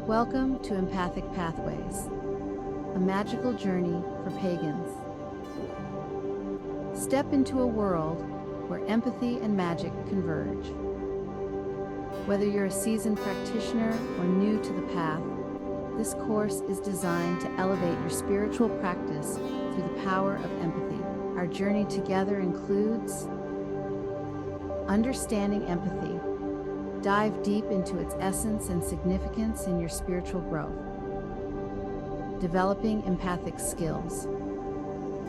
Welcome to Empathic Pathways, a magical journey for pagans. Step into a world where empathy and magic converge. Whether you're a seasoned practitioner or new to the path, this course is designed to elevate your spiritual practice through the power of empathy. Our journey together includes understanding empathy. Dive deep into its essence and significance in your spiritual growth. Developing empathic skills.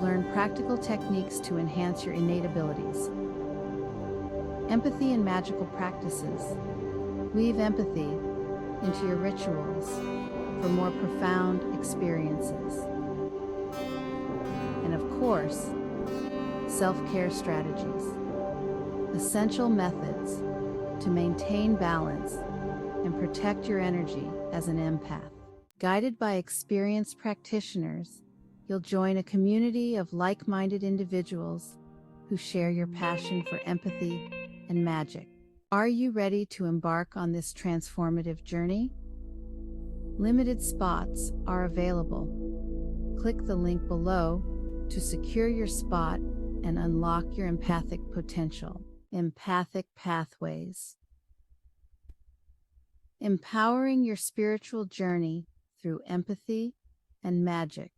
Learn practical techniques to enhance your innate abilities. Empathy and magical practices. Weave empathy into your rituals for more profound experiences. And of course, self-care strategies. Essential methods to maintain balance and protect your energy as an empath. Guided by experienced practitioners, you'll join a community of like-minded individuals who share your passion for empathy and magic. Are you ready to embark on this transformative journey? Limited spots are available. Click the link below to secure your spot and unlock your empathic potential. Empathic Pathways. Empowering your spiritual journey through empathy and magic.